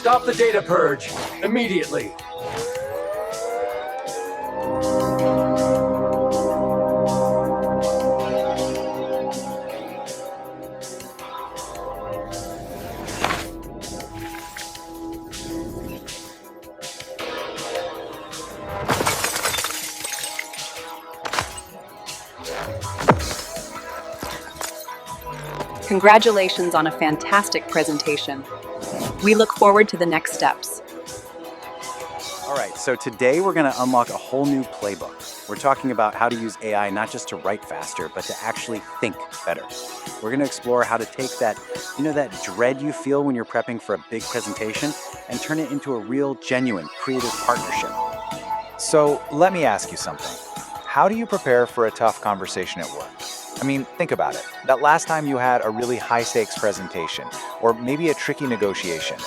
Stop the data purge immediately. Congratulations on a fantastic presentation. We look forward to the next steps. All right, so today we're going to unlock a whole new playbook. We're talking about how to use AI not just to write faster, but to actually think better. We're going to explore how to take that dread you feel when you're prepping for a big presentation and turn it into a real, genuine, creative partnership. So let me ask you something. How do you prepare for a tough conversation at work? I mean, think about it. That last time you had a really high-stakes presentation, or maybe a tricky negotiation.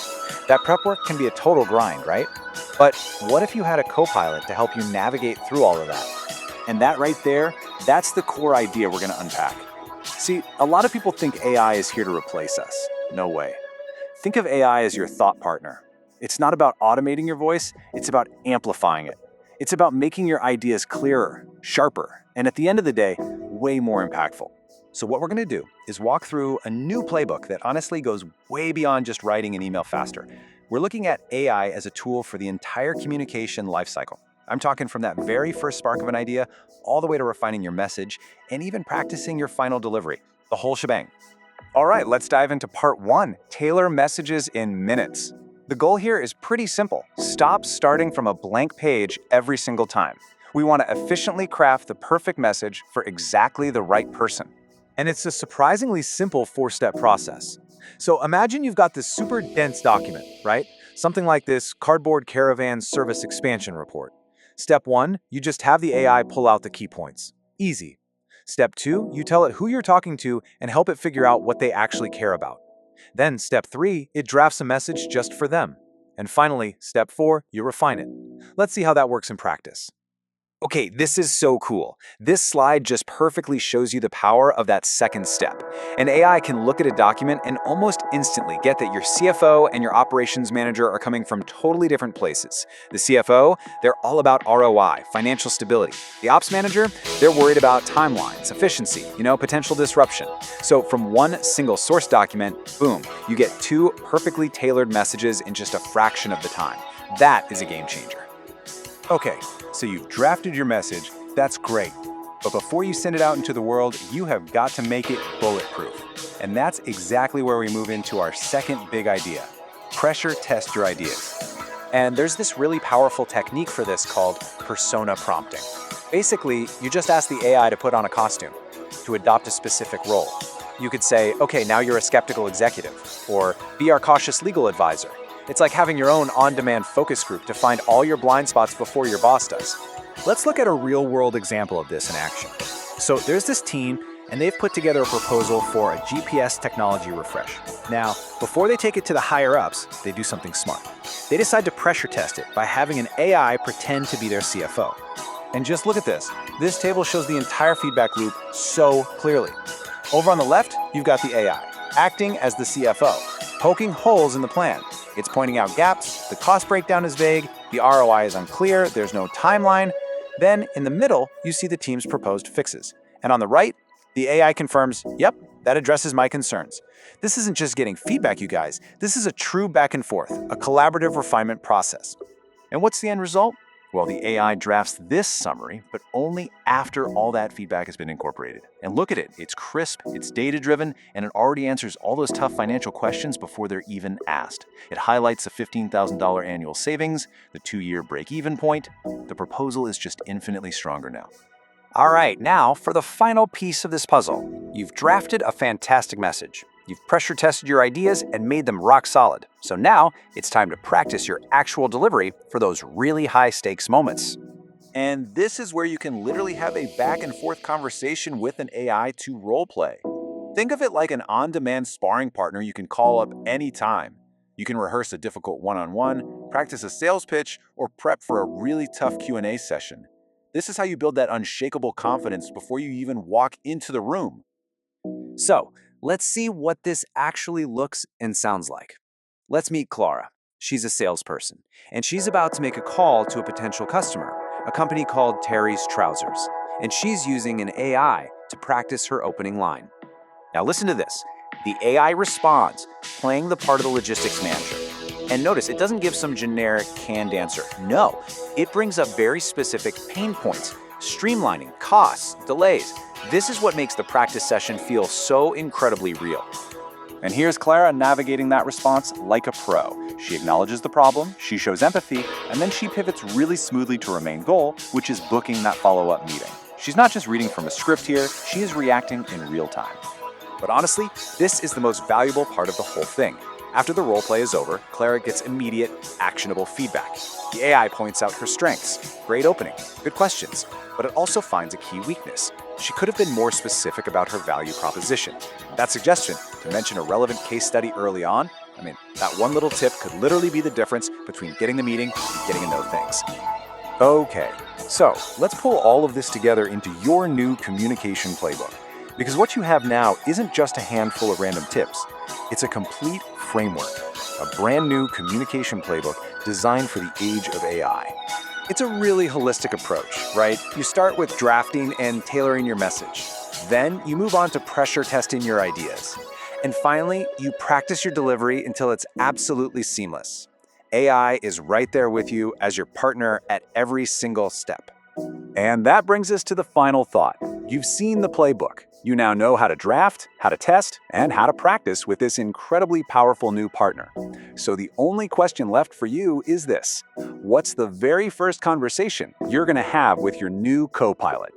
That prep work can be a total grind, right? But what if you had a co-pilot to help you navigate through all of that? And that right there, that's the core idea we're going to unpack. See, a lot of people think AI is here to replace us. No way. Think of AI as your thought partner. It's not about automating your voice, it's about amplifying it. It's about making your ideas clearer, sharper, and at the end of the day, way more impactful. So what we're going to do is walk through a new playbook that honestly goes way beyond just writing an email faster. We're looking at AI as a tool for the entire communication lifecycle. I'm talking from that very first spark of an idea all the way to refining your message and even practicing your final delivery, the whole shebang. All right, let's dive into part one, tailor messages in minutes. The goal here is pretty simple. Stop starting from a blank page every single time. We want to efficiently craft the perfect message for exactly the right person. And it's a surprisingly simple four-step process. So imagine you've got this super dense document, right? Something like this cardboard caravan service expansion report. Step one, you just have the AI pull out the key points. Easy. Step two, you tell it who you're talking to and help it figure out what they actually care about. Then step three, it drafts a message just for them. And finally, step four, you refine it. Let's see how that works in practice. Okay, this is so cool. This slide just perfectly shows you the power of that second step. An AI can look at a document and almost instantly get that your CFO and your operations manager are coming from totally different places. The CFO, they're all about ROI, financial stability. The ops manager, they're worried about timelines, efficiency, potential disruption. So from one single source document, boom, you get two perfectly tailored messages in just a fraction of the time. That is a game changer. Okay, so you've drafted your message, that's great. But before you send it out into the world, you have got to make it bulletproof. And that's exactly where we move into our second big idea. Pressure test your ideas. And there's this really powerful technique for this called persona prompting. Basically, you just ask the AI to put on a costume, to adopt a specific role. You could say, okay, now you're a skeptical executive, or be our cautious legal advisor. It's like having your own on-demand focus group to find all your blind spots before your boss does. Let's look at a real-world example of this in action. So there's this team, and they've put together a proposal for a GPS technology refresh. Now, before they take it to the higher-ups, they do something smart. They decide to pressure test it by having an AI pretend to be their CFO. And just look at this. This table shows the entire feedback loop so clearly. Over on the left, you've got the AI, acting as the CFO, poking holes in the plan. It's pointing out gaps, the cost breakdown is vague, the ROI is unclear, there's no timeline. Then, in the middle, you see the team's proposed fixes. And on the right, the AI confirms, yep, that addresses my concerns. This isn't just getting feedback, you guys. This is a true back and forth, a collaborative refinement process. And what's the end result? Well, the AI drafts this summary, but only after all that feedback has been incorporated. And look at it, it's crisp, it's data-driven, and it already answers all those tough financial questions before they're even asked. It highlights the $15,000 annual savings, the 2-year break-even point. The proposal is just infinitely stronger now. All right, now for the final piece of this puzzle. You've drafted a fantastic message. You've pressure tested your ideas and made them rock solid. So now it's time to practice your actual delivery for those really high stakes moments. And this is where you can literally have a back and forth conversation with an AI to role play. Think of it like an on-demand sparring partner you can call up anytime. You can rehearse a difficult one-on-one, practice a sales pitch, or prep for a really tough Q&A session. This is how you build that unshakable confidence before you even walk into the room. So, let's see what this actually looks and sounds like. Let's meet Clara. She's a salesperson, and she's about to make a call to a potential customer, a company called Terry's Trousers, and she's using an AI to practice her opening line. Now listen to this. The AI responds, playing the part of the logistics manager. And notice, it doesn't give some generic canned answer. No, it brings up very specific pain points, streamlining, costs, delays. This is what makes the practice session feel so incredibly real. And here's Clara navigating that response like a pro. She acknowledges the problem, she shows empathy, and then she pivots really smoothly to her main goal, which is booking that follow-up meeting. She's not just reading from a script here, she is reacting in real time. But honestly, this is the most valuable part of the whole thing. After the role play is over, Clara gets immediate, actionable feedback. The AI points out her strengths. Great opening, good questions, but it also finds a key weakness. She could have been more specific about her value proposition. That suggestion, to mention a relevant case study early on, that one little tip could literally be the difference between getting the meeting and getting to know things. Okay, so let's pull all of this together into your new communication playbook. Because what you have now isn't just a handful of random tips. It's a complete framework, a brand new communication playbook designed for the age of AI. It's a really holistic approach, right? You start with drafting and tailoring your message. Then you move on to pressure testing your ideas. And finally, you practice your delivery until it's absolutely seamless. AI is right there with you as your partner at every single step. And that brings us to the final thought. You've seen the playbook. You now know how to draft, how to test, and how to practice with this incredibly powerful new partner. So the only question left for you is this: what's the very first conversation you're going to have with your new co-pilot?